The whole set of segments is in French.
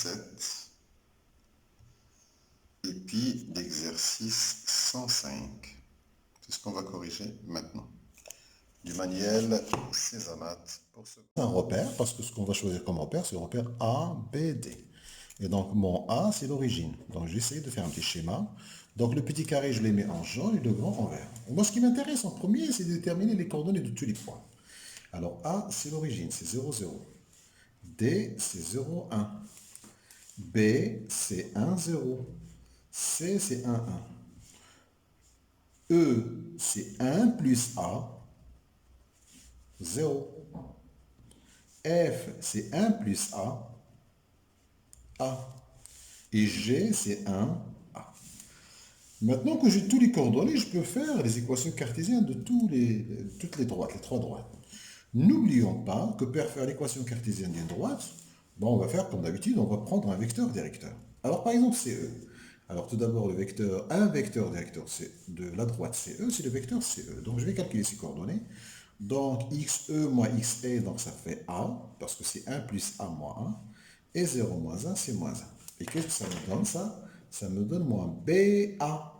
107 et puis l'exercice 105. C'est ce qu'on va corriger maintenant. Du manuel Césamat pour ce... Un repère, parce que ce qu'on va choisir comme repère, c'est le repère A, B, D. Et donc, mon A, c'est l'origine. Donc, j'essaie de faire un petit schéma. Donc, le petit carré, je les mets en jaune et le grand en vert. Moi, ce qui m'intéresse en premier, c'est de déterminer les coordonnées de tous les points. Alors, A, c'est l'origine, c'est 0, 0. D, c'est 0, 1. B, c'est 1, 0. C, c'est 1, 1. E, c'est 1 plus A, 0. F, c'est 1 plus A, A. Et G, c'est 1, A. Maintenant que j'ai tous les coordonnées, je peux faire les équations cartésiennes de toutes les droites, les trois droites. N'oublions pas que pour faire l'équation cartésienne d'une droite, bon, on va faire comme d'habitude, on va prendre un vecteur directeur. Alors par exemple, CE. Alors tout d'abord, un vecteur directeur de la droite CE, c'est le vecteur CE. Donc je vais calculer ses coordonnées. Donc XE moins XE, donc ça fait A, parce que c'est 1 plus A moins 1. Et 0 moins 1, c'est moins 1. Et qu'est-ce que ça me donne ça? Ça me donne moins BA.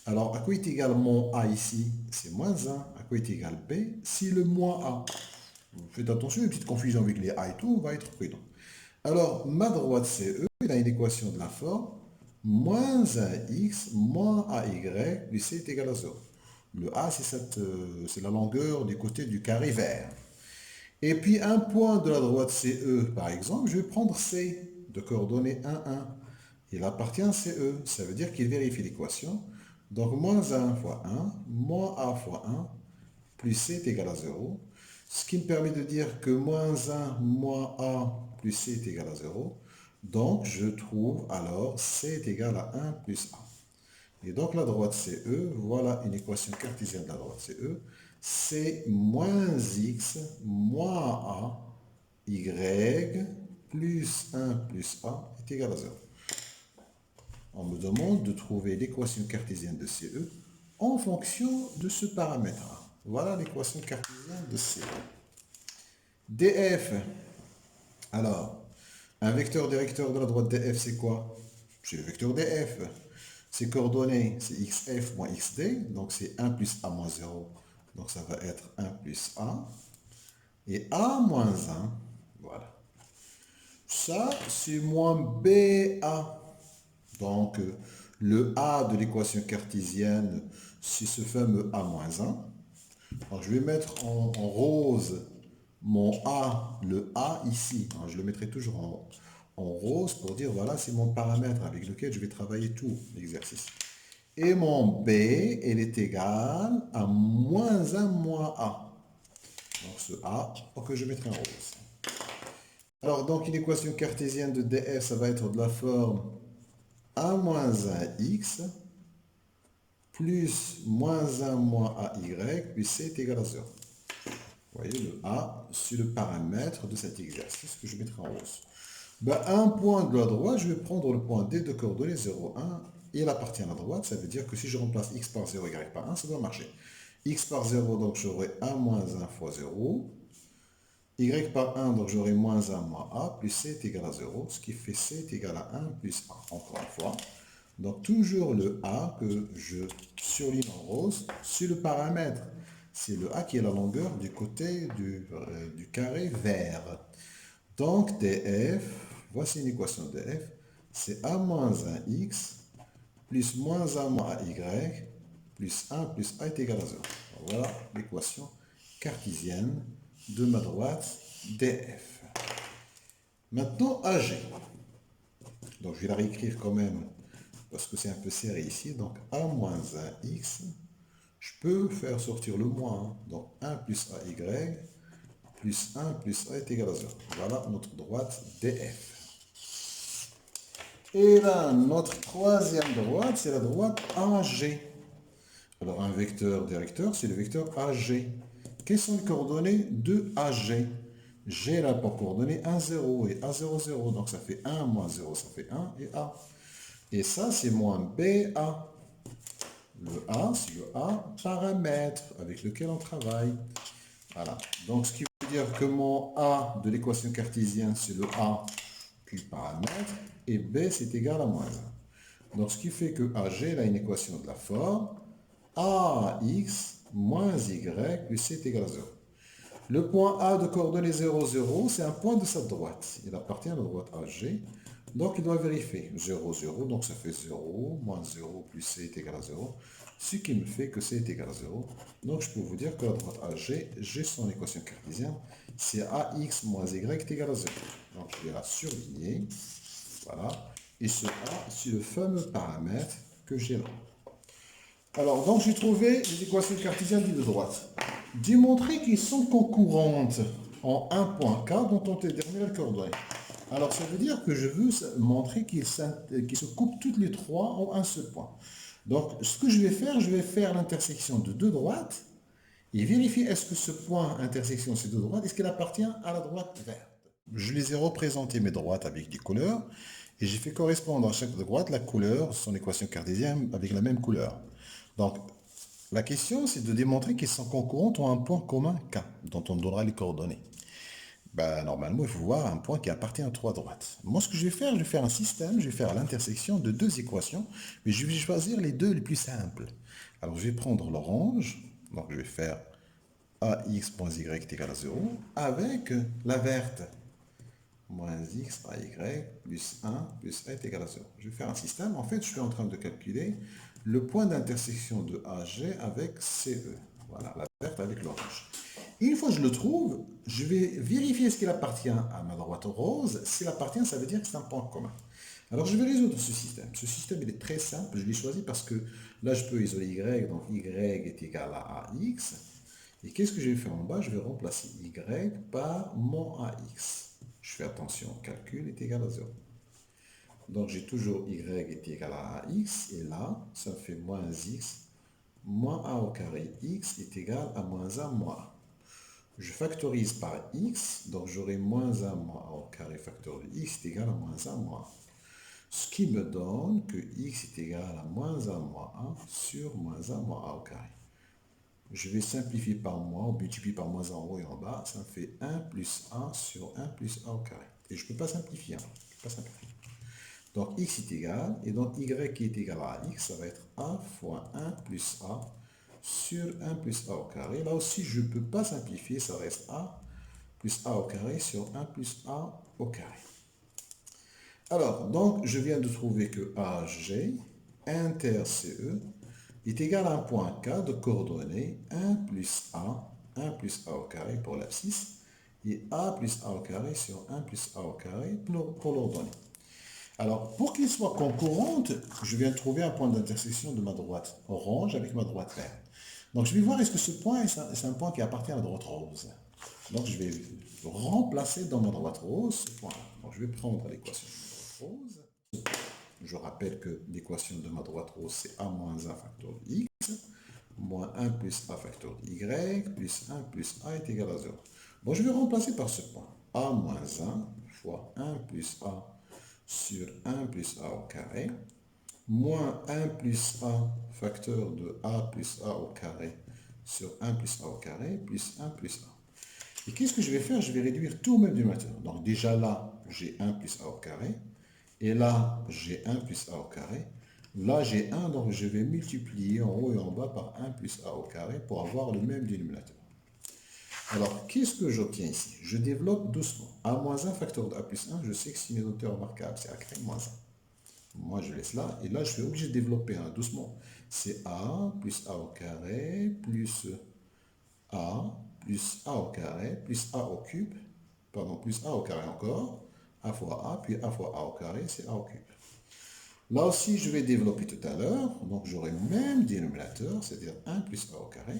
Alors, à quoi est égal mon A ici? C'est moins 1. À quoi est égal B? C'est le moins A. Faites attention, une petite confusion avec les A et tout, on va être prudent. Alors, ma droite CE, il a une équation de la forme moins 1x moins AY plus C est égal à 0. Le A, c'est la longueur du côté du carré vert. Et puis, un point de la droite CE, par exemple, je vais prendre C de coordonnées 1, 1. Il appartient à CE, ça veut dire qu'il vérifie l'équation. Donc, moins 1 fois 1, moins A fois 1, plus C est égal à 0. Ce qui me permet de dire que moins 1 moins A plus C est égal à 0. Donc, je trouve alors C est égal à 1 plus A. Et donc, la droite CE, voilà une équation cartésienne de la droite CE. C'est moins X moins A, Y plus 1 plus A est égal à 0. On me demande de trouver l'équation cartésienne de CE en fonction de ce paramètre-là. Voilà l'équation cartésienne de CE. DF. Alors, un vecteur directeur de la droite DF, c'est quoi? C'est le vecteur DF. Ses coordonnées, c'est XF moins XD. Donc, c'est 1 plus A moins 0. Donc, ça va être 1 plus A. Et A moins 1. Voilà. Ça, c'est moins BA. Donc, le A de l'équation cartésienne, c'est ce fameux A moins 1. Alors, je vais mettre en rose mon A, le A ici. Alors, je le mettrai toujours en rose pour dire, voilà, c'est mon paramètre avec lequel je vais travailler tout l'exercice. Et mon B, elle est égale à moins 1 moins A. Donc, ce A, que je mettrai en rose. Alors, donc, une équation cartésienne de DF, ça va être de la forme A moins 1x plus moins 1 moins AY plus C est égal à 0. Vous voyez, le A, c'est le paramètre de cet exercice que je mettrai en rose. Ben, un point de la droite, je vais prendre le point D de coordonnées 0, 1. Il appartient à la droite, ça veut dire que si je remplace x par 0, y par 1, ça doit marcher. X par 0, donc j'aurai 1 moins 1 fois 0. Y par 1, donc j'aurai moins 1 moins A, plus C est égal à 0, ce qui fait C est égal à 1 plus A, encore une fois. Donc toujours le A que je surligne en rose, c'est le paramètre. C'est le A qui est la longueur du côté du carré vert. Donc DF, voici une équation DF, c'est A moins 1x plus moins 1 moins AY plus 1 plus A est égal à 0. Voilà l'équation cartésienne de ma droite DF. Maintenant AG. Donc je vais la réécrire quand même parce que c'est un peu serré ici. Donc A moins 1x, je peux faire sortir le moins. Donc 1 plus AY plus 1 plus A est égal à 0. Voilà notre droite DF. Et là, notre troisième droite, c'est la droite AG. Alors un vecteur directeur, c'est le vecteur AG. Quelles sont les coordonnées de AG? G là pour coordonnées 1, 0 et A, 0, 0. Donc ça fait 1 moins 0, ça fait 1 et A. Et ça, c'est moins BA. Le A, c'est le A paramètre avec lequel on travaille. Voilà. Donc ce qui veut dire que mon A de l'équation cartésienne, c'est le A Q paramètre, et B c'est égal à moins 1. Donc ce qui fait que AG a une équation de la forme AX moins Y plus C est égal à 0. Le point A de coordonnées 0, 0, c'est un point de sa droite. Il appartient à la droite AG. Donc, il doit vérifier 0, 0. Donc, ça fait 0, moins 0 plus C est égal à 0. Ce qui me fait que C est égal à 0. Donc, je peux vous dire que la droite AG, j'ai son équation cartésienne. C'est AX moins Y est égal à 0. Donc, je vais la surligner. Voilà. Et ce A, c'est le fameux paramètre que j'ai là. Alors, donc, j'ai trouvé les équations cartésiennes dites de droite. Démontrer qu'ils sont concurrentes en un point K dont on détermine les coordonnées. Alors, ça veut dire que je veux montrer qu'ils se coupent toutes les trois en un seul point. Donc, ce que je vais faire l'intersection de deux droites et vérifier est-ce que ce point intersection ces deux droites, est-ce qu'elle appartient à la droite verte. Je les ai représentés mes droites avec des couleurs et j'ai fait correspondre à chaque droite la couleur, son équation cartésienne avec la même couleur. Donc, la question, c'est de démontrer qu'elles sont concurrentes en un point commun K, dont on donnera les coordonnées. Ben, normalement, il faut voir un point qui appartient à trois droites. Moi, ce que je vais faire un système, je vais faire l'intersection de deux équations, mais je vais choisir les deux les plus simples. Alors, je vais prendre l'orange, donc je vais faire AX moins Y est égal à 0, avec la verte, moins X à Y plus 1 plus A est égal à 0. Je vais faire un système. En fait, je suis en train de calculer le point d'intersection de AG avec CE. Voilà, la verte avec l'orange. Une fois que je le trouve, je vais vérifier ce qu'il appartient à ma droite rose. S'il appartient, ça veut dire que c'est un point commun. Alors, je vais résoudre ce système. Ce système, il est très simple. Je l'ai choisi parce que là, je peux isoler Y. Donc, Y est égal à AX. Et qu'est-ce que je vais faire en bas? Je vais remplacer Y par mon AX. Je fais attention, calcul est égal à 0. Donc j'ai toujours Y est égal à AX, et là, ça me fait moins X, moins A au carré. X est égal à moins 1 moins A. Je factorise par X, donc j'aurai moins 1 moins A au carré facteur de X est égal à moins 1 moins A. Ce qui me donne que X est égal à moins 1 moins A sur moins 1 moins A au carré. Je vais simplifier par moins, on multiplie par moins 1 en haut et en bas, ça me fait 1 plus A sur 1 plus A au carré. Et je ne peux pas simplifier. Donc x est égal, et donc y qui est égal à x, ça va être a fois 1 plus a sur 1 plus a au carré. Là aussi, je ne peux pas simplifier, ça reste a plus a au carré sur 1 plus a au carré. Alors, donc, je viens de trouver que AG inter CE est égal à un point K de coordonnées 1 plus A au carré pour l'abscisse, et A plus A au carré sur 1 plus A au carré pour l'ordonnée. Alors, pour qu'ils soient concurrentes, je viens de trouver un point d'intersection de ma droite orange avec ma droite verte. Donc, je vais voir est-ce que ce point, c'est un point qui appartient à la droite rose. Donc, je vais remplacer dans ma droite rose ce point. Donc, je vais prendre l'équation de ma droite rose. Je rappelle que l'équation de ma droite rose, c'est A moins 1 facteur de X, moins 1 plus A facteur de Y, plus 1 plus A est égal à 0. Bon, je vais remplacer par ce point. A moins 1 fois 1 plus A sur 1 plus A au carré, moins 1 plus A facteur de A plus A au carré sur 1 plus A au carré, plus 1 plus A. Et qu'est-ce que je vais faire? Je vais réduire tout au même dénominateur. Donc déjà là, j'ai 1 plus A au carré. Et là, j'ai 1 plus A au carré. Là, j'ai 1, donc je vais multiplier en haut et en bas par 1 plus A au carré pour avoir le même dénominateur. Alors, qu'est-ce que j'obtiens ici? Je développe doucement. A moins 1 facteur de A plus 1, je sais que si mes auteurs remarquables, c'est A carré moins 1. Moi, je laisse là. Et là, je suis obligé de développer doucement. C'est A plus A au carré plus A plus A au carré plus A au cube. Pardon, plus A au carré encore. A fois A, puis A fois A au carré, c'est A au cube. Là aussi, je vais développer tout à l'heure. Donc, j'aurai le même dénominateur, c'est-à-dire 1 plus A au carré.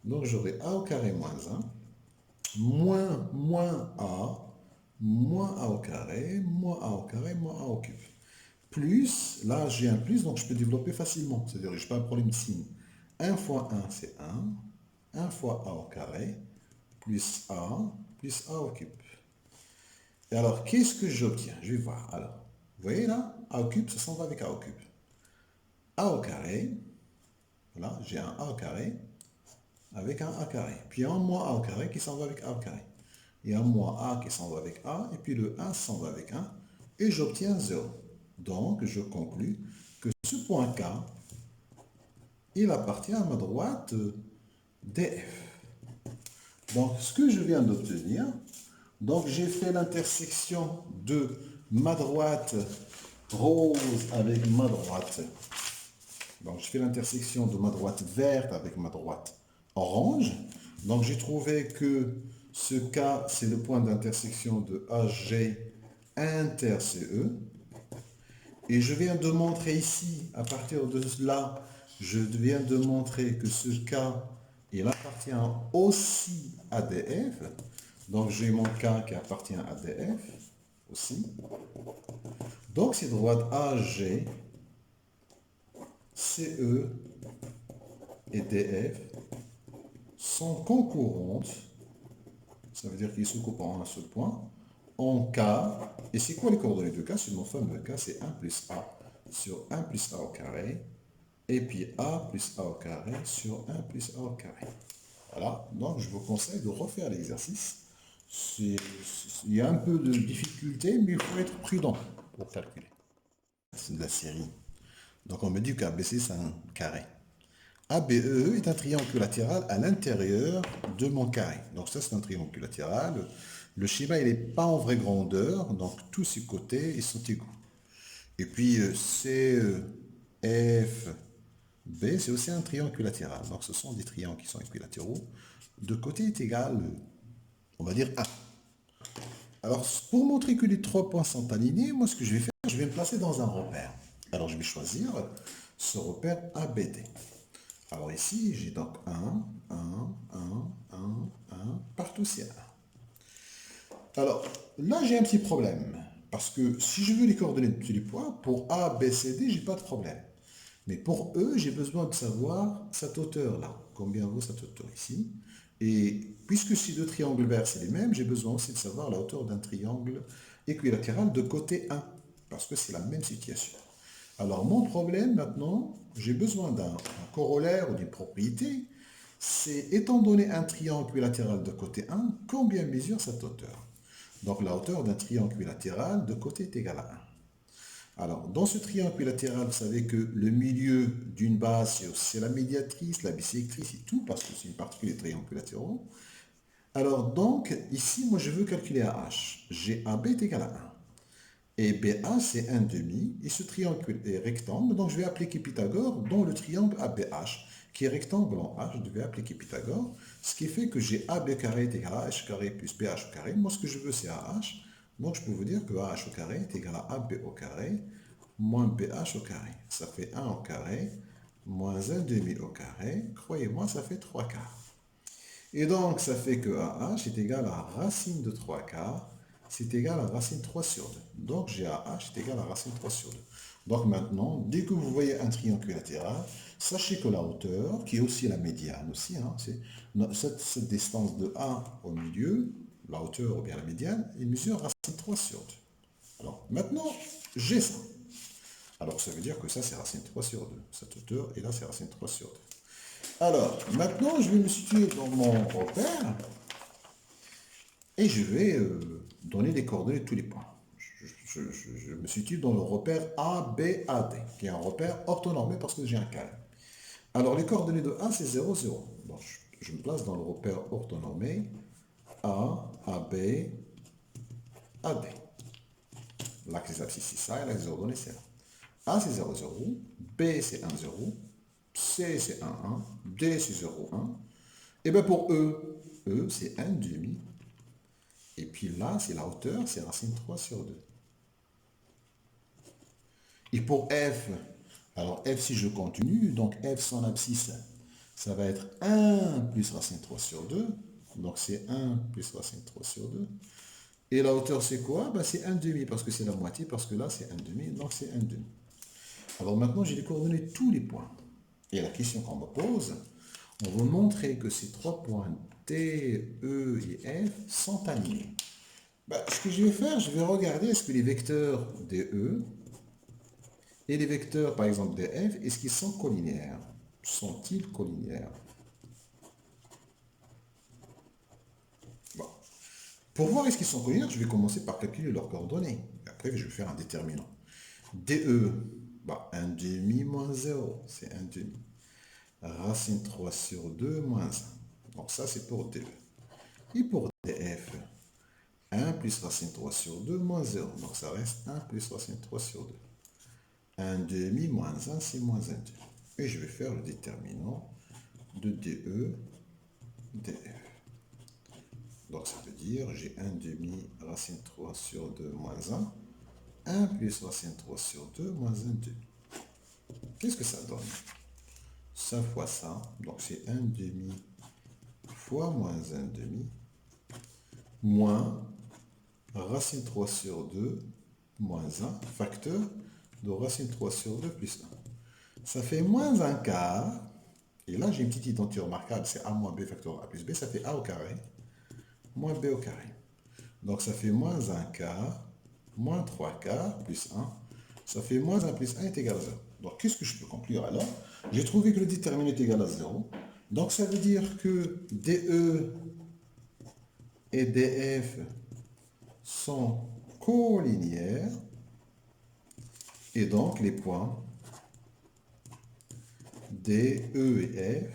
Donc, j'aurai A au carré moins 1, moins A au carré, moins A au carré, moins A au cube. Plus, là, j'ai un plus, donc je peux développer facilement. C'est-à-dire que je n'ai pas un problème de signe. 1 fois 1, c'est 1. 1 fois A au carré, plus A au cube. Et alors, qu'est-ce que j'obtiens? Je vais voir. Alors, vous voyez là, A au cube, ça s'en va avec A au cube. A au carré, voilà, j'ai un A au carré avec un A carré. Puis un moins A au carré qui s'en va avec A au carré. Et un moins A qui s'en va avec A, et puis le 1 s'en va avec 1. et j'obtiens 0. Donc, je conclus que ce point K, il appartient à ma droite DF. Donc, ce que je viens d'obtenir, donc j'ai fait l'intersection de ma droite rose avec ma droite. Donc, je fais l'intersection de ma droite verte avec ma droite orange. Donc, j'ai trouvé que ce K, c'est le point d'intersection de HG inter CE. Et je viens de montrer ici, à partir de là, je viens de montrer que ce K, il appartient aussi à DF. Donc, j'ai mon K qui appartient à DF aussi. Donc, ces droites AG, CE et DF sont concurrentes, ça veut dire qu'ils se coupent en un seul point, en K. Et c'est quoi les coordonnées de K? C'est mon fameux K, c'est 1 plus A sur 1 plus A au carré, et puis A plus A au carré sur 1 plus A au carré. Voilà, donc je vous conseille de refaire l'exercice. Il y a un peu de difficulté, mais il faut être prudent pour calculer. C'est de la série. Donc on me dit qu'ABC c'est un carré. ABE est un triangle latéral à l'intérieur de mon carré. Donc ça c'est un triangle latéral. Le schéma il n'est pas en vraie grandeur, donc tous ces côtés ils sont égaux. Et puis CE, F, B c'est aussi un triangle latéral. Donc ce sont des triangles qui sont équilatéraux. De côté est égal, on va dire 1. Alors pour montrer que les trois points sont alignés, moi ce que je vais faire, je vais me placer dans un repère. Alors je vais choisir ce repère ABD. Alors ici, j'ai donc 1, 1, partout c'est 1. Alors là, j'ai un petit problème. Parce que si je veux les coordonnées de tous les points, pour A, B, C, D, j'ai pas de problème. Mais pour E, j'ai besoin de savoir cette hauteur-là. Combien vaut cette hauteur ici? Et puisque ces deux triangles verts, c'est les mêmes, j'ai besoin aussi de savoir la hauteur d'un triangle équilatéral de côté 1. Parce que c'est la même situation. Alors, mon problème maintenant, j'ai besoin d'un corollaire ou d'une propriété. C'est, étant donné un triangle équilatéral de côté 1, combien mesure cette hauteur? Donc, la hauteur d'un triangle équilatéral de côté est égale à 1. Alors, dans ce triangle équilatéral, vous savez que le milieu d'une base, c'est la médiatrice, la bisectrice et tout, parce que c'est une particule des triangles équilatéraux. Alors, donc, ici, moi, je veux calculer AH. GAB est égal à 1. Et BA, c'est 1 demi. Et ce triangle est rectangle. Donc, je vais appliquer Pythagore dans le triangle ABH, qui est rectangle en H. Je vais appliquer Pythagore. Ce qui fait que j'ai AB carré est égal à H carré plus BH au carré. Moi, ce que je veux, c'est AH. Donc, je peux vous dire que AH au carré est égal à AB au carré moins BH au carré. Ça fait 1 au carré moins 1 demi au carré. Croyez-moi, ça fait 3 quarts. Et donc, ça fait que AH est égal à racine de 3 quarts. C'est égal à racine 3 sur 2. Donc, GAH est égal à racine 3 sur 2. Donc maintenant, dès que vous voyez un triangle latéral, sachez que la hauteur, qui est aussi la médiane aussi, hein, c'est cette distance de A au milieu, la hauteur ou bien la médiane, il mesure racine 3 sur 2. Alors maintenant, j'ai ça. Alors ça veut dire que ça c'est racine 3 sur 2. Cette hauteur, et là c'est racine 3 sur 2. Alors, maintenant, je vais me situer dans mon repère et je vais donner les coordonnées de tous les points. Je me situe dans le repère ABAD, qui est un repère orthonormé parce que j'ai un carré. Alors, les coordonnées de A, c'est 0, 0. Donc, je me place dans le repère orthonormé A, AB, AD. L'axe des abscisses, c'est ça, et l'axe des ordonnées, c'est là. A, c'est 0, 0. B, c'est 1, 0. C, c'est 1, 1. D, c'est 0, 1. Et bien pour E, c'est 1 demi. Et puis là, c'est la hauteur, c'est racine 3 sur 2. Et pour F, alors F, si je continue, donc F sans abscisse, ça va être 1 plus racine 3 sur 2. Donc c'est 1 plus racine 3 sur 2. Et la hauteur, c'est quoi? Ben, c'est 1 demi, parce que c'est la moitié, parce que là, c'est 1 demi, donc c'est 1 demi. Alors maintenant, j'ai les coordonnées de tous les points. Et la question qu'on me pose, on veut montrer que ces trois points T, E et F sont alignés. Ben, ce que je vais faire, je vais regarder est-ce que les vecteurs DE et les vecteurs, par exemple, DF, est-ce qu'ils sont collinaires? Sont-ils collinaires? Bon. Pour voir est-ce qu'ils sont collinaires, je vais commencer par calculer leurs coordonnées. je vais faire un déterminant. DE, bah, 1 demi moins 0, c'est 1 demi. Racine 3 sur 2 moins 1. Donc ça, c'est pour DE. Et pour DF, 1 plus racine 3 sur 2 moins 0. Donc ça reste 1 plus racine 3 sur 2. 1 demi moins 1, c'est moins 1 demi. Et je vais faire le déterminant de DE, DF. Donc ça veut dire, j'ai 1 demi racine 3 sur 2 moins 1. 1 plus racine 3 sur 2 moins 1 demi. Qu'est-ce que ça donne? Ça fois ça, donc c'est 1 demi fois moins 1 demi, moins racine 3 sur 2 moins 1, facteur de racine 3 sur 2 plus 1. Ça fait moins 1 quart, et là j'ai une petite identité remarquable, c'est a moins b facteur a plus b, ça fait a au carré, moins b au carré. Donc ça fait moins 1 quart, moins 3 quarts, plus 1, ça fait moins 1 plus 1 est égal à 0. Donc qu'est-ce que je peux conclure alors? J'ai trouvé que le déterminant est égal à 0. Donc ça veut dire que DE et DF sont collinéaires. Et donc les points D, E et F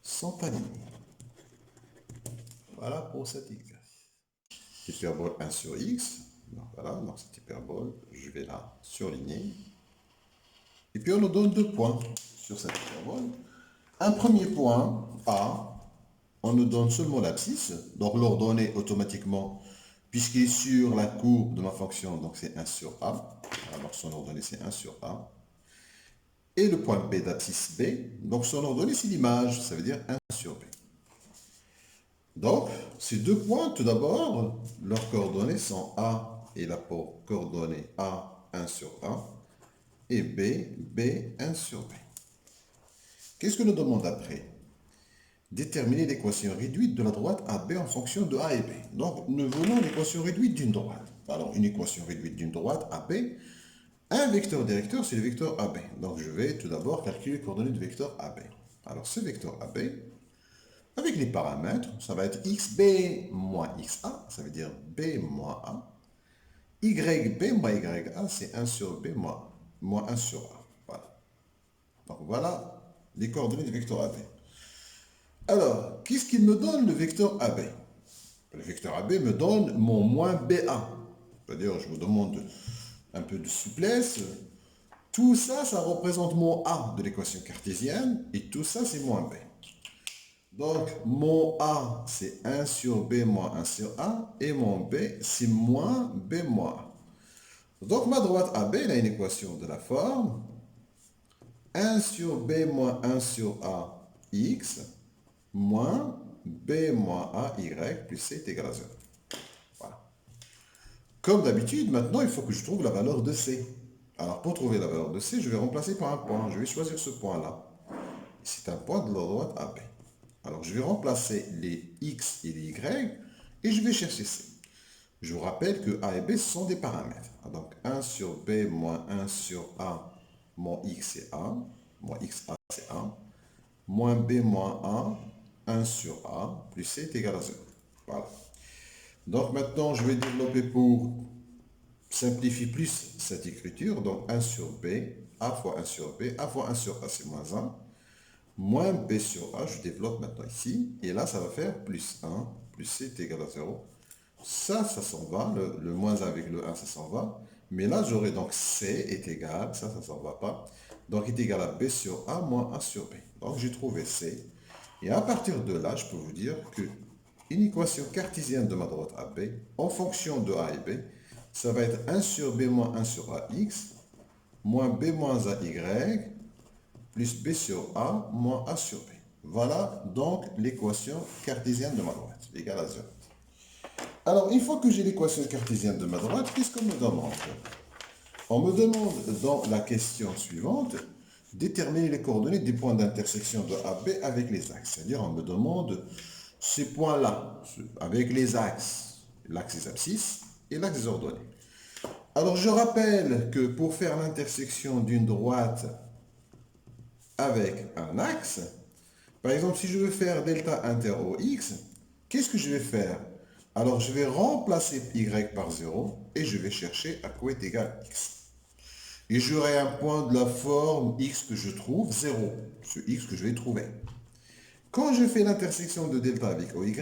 sont alignés. Voilà pour cet exercice. Hyperbole 1 sur x. Donc voilà, donc cette hyperbole, je vais la surligner. Et puis on nous donne 2 points sur cette hyperbole. Un premier point, A, on nous donne seulement l'abscisse, donc l'ordonnée automatiquement, puisqu'il est sur la courbe de ma fonction, donc c'est 1 sur A. Alors son ordonnée c'est 1 sur A. Et le point B d'abscisse B, donc son ordonnée c'est l'image, ça veut dire 1 sur B. Donc, ces 2 points, tout d'abord, leurs coordonnées sont A et la coordonnée A, 1 sur A, et B, B, 1 sur B. Qu'est-ce que nous demande après? Déterminer l'équation réduite de la droite AB en fonction de A et B. Donc, nous voulons l'équation réduite d'une droite. Alors, une équation réduite d'une droite AB, un vecteur directeur, c'est le vecteur AB. Donc, je vais tout d'abord calculer les coordonnées du vecteur AB. Alors, ce vecteur AB, avec les paramètres, ça va être xb moins xa, ça veut dire b moins a. Yb moins ya, c'est 1 sur b moins 1 sur a. Voilà. Donc voilà les coordonnées du vecteur AB. Alors, qu'est-ce qu'il me donne le vecteur AB? Le vecteur AB me donne mon moins BA. C'est-à-dire, je vous demande un peu de souplesse. Tout ça, ça représente mon A de l'équation cartésienne, et tout ça, c'est moins B. Donc, mon A, c'est 1 sur B moins 1 sur A, et mon B, c'est moins B moins A. Donc, ma droite AB, elle a une équation de la forme 1 sur B moins 1 sur A, x, moins B moins A, y, plus C est égal à 0. Voilà. Comme d'habitude, maintenant, il faut que je trouve la valeur de C. Alors, pour trouver la valeur de C, je vais remplacer par un point. Je vais choisir ce point-là. C'est un point de la droite AB. Alors, je vais remplacer les x et les y et je vais chercher C. Je vous rappelle que A et B sont des paramètres. Donc, 1 sur B moins 1 sur A, moins x c'est A, moins xa c'est A, moins B moins A, 1 sur A, plus C est égal à 0. Voilà. Donc, maintenant, je vais développer pour simplifier plus cette écriture. Donc, 1 sur B, A fois 1 sur B, A fois 1 sur A, c'est moins 1. Moins B sur A, je développe maintenant ici, et là, ça va faire plus 1, plus C est égal à 0. Ça s'en va, le moins 1 avec le 1, ça s'en va. Mais là, j'aurai donc C est égal, ça s'en va pas. Donc, est égal à B sur A moins A sur B. Donc, j'ai trouvé C. Et à partir de là, je peux vous dire que une équation cartésienne de ma droite AB, en fonction de A et B, ça va être 1 sur B moins 1 sur AX, moins B moins AY, plus B sur A moins A sur B. Voilà donc l'équation cartésienne de ma droite, égale à 0. Alors, une fois que j'ai l'équation cartésienne de ma droite, qu'est-ce qu'on me demande? On me demande dans la question suivante, déterminer les coordonnées des points d'intersection de AB avec les axes. C'est-à-dire, on me demande ces points-là, avec les axes, l'axe des abscisses et l'axe des ordonnées. Alors, je rappelle que pour faire l'intersection d'une droite avec un axe, par exemple, si je veux faire delta inter OX, qu'est-ce que je vais faire? Alors, je vais remplacer y par 0 et je vais chercher à quoi est égal x. Et j'aurai un point de la forme x que je trouve, 0, ce x que je vais trouver. Quand je fais l'intersection de delta avec oy,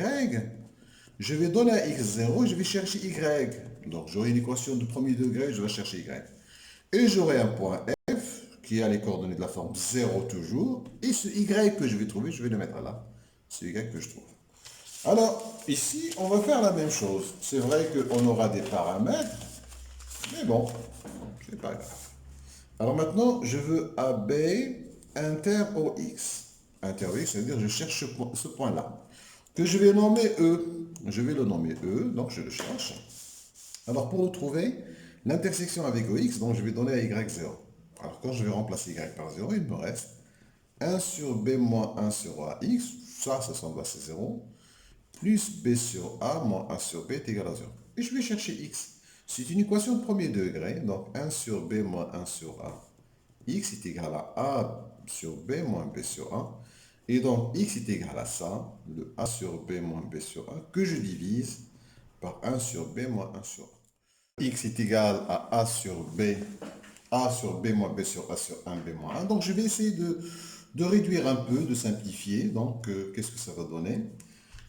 je vais donner à x 0 et je vais chercher y. Donc, j'aurai une équation de premier degré, je vais chercher y. Et j'aurai un point f qui a les coordonnées de la forme 0 toujours. Et ce y que je vais trouver, je vais le mettre là. C'est y que je trouve. Alors, ici, on va faire la même chose. C'est vrai qu'on aura des paramètres, mais bon, c'est pas grave. Alors maintenant, je veux AB inter OX. Inter OX, c'est-à-dire je cherche ce point-là, que je vais nommer E. Je vais le nommer E, donc je le cherche. Alors pour le trouver, l'intersection avec OX, donc je vais donner à Y0. Alors quand je vais remplacer Y par 0, il me reste 1 sur B moins 1 sur AX, ça semble assez 0, plus B sur A moins A sur B est égal à 0. Et je vais chercher X. C'est une équation de premier degré, donc 1 sur B moins 1 sur A. X est égal à A sur B moins B sur A. Et donc, X est égal à ça, le A sur B moins B sur A, que je divise par 1 sur B moins 1 sur A. X est égal à A sur B moins B sur A sur 1, B moins 1. Donc, je vais essayer de réduire un peu, de simplifier. Donc, qu'est-ce que ça va donner?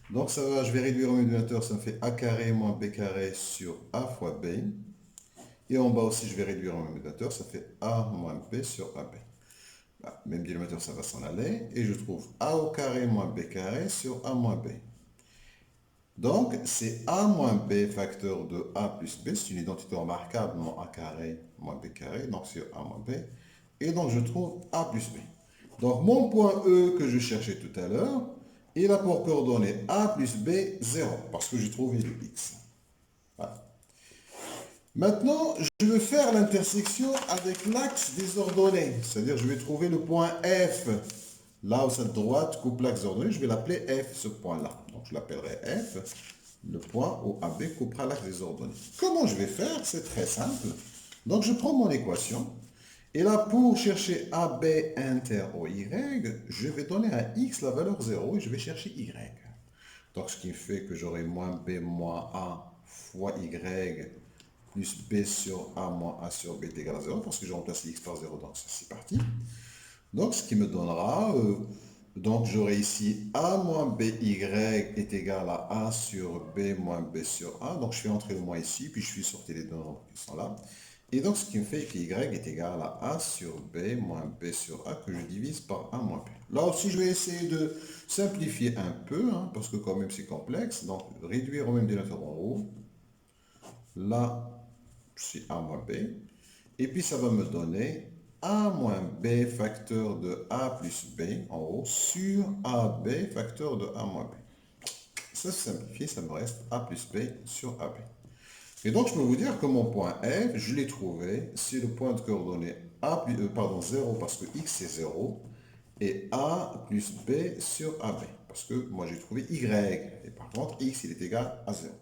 Donc, je vais réduire au dénominateur, ça me fait A carré moins B carré sur A fois B. Et en bas aussi, je vais réduire au dénominateur, ça fait A moins B sur AB. Là, même dénominateur, ça va s'en aller. Et je trouve A au carré moins B carré sur A moins B. Donc, c'est A moins B facteur de A plus B. C'est une identité remarquable, mon A carré moins B carré, donc sur A moins B. Et donc, je trouve A plus B. Donc, mon point E que je cherchais tout à l'heure, il a pour coordonnées A plus B, 0, parce que j'ai trouvé le X. Voilà. Maintenant, je veux faire l'intersection avec l'axe des ordonnées. C'est-à-dire, je vais trouver le point F. Là où cette droite coupe l'axe des ordonnées, je vais l'appeler F, ce point-là. Donc, je l'appellerai F, le point où AB coupera l'axe des ordonnées. Comment je vais faire? C'est très simple. Donc, je prends mon équation. Et là, pour chercher AB inter OY, je vais donner à X la valeur 0 et je vais chercher Y. Donc, ce qui fait que j'aurai moins B moins A fois Y plus B sur A moins A sur B est égal à 0, parce que je remplace X par 0, donc c'est parti. Donc, ce qui me donnera, donc j'aurai ici A moins BY est égal à A sur B moins B sur A. Donc, je fais entrer le moins ici, puis je fais sortir les deux nombres qui sont là. Et donc, ce qui me fait que Y est égal à A sur B moins B sur A, que je divise par A moins B. Là aussi, je vais essayer de simplifier un peu, hein, parce que quand même c'est complexe. Donc, réduire au même dénominateur en haut. Là, c'est A moins B. Et puis, ça va me donner A moins B facteur de A plus B en haut sur AB facteur de A moins B. Ça se simplifie, ça me reste A plus B sur AB. Et donc, je peux vous dire que mon point F, je l'ai trouvé, c'est le point de coordonnées 0 parce que X c'est 0 et A plus B sur AB. Parce que moi j'ai trouvé Y. Et par contre, X il est égal à 0.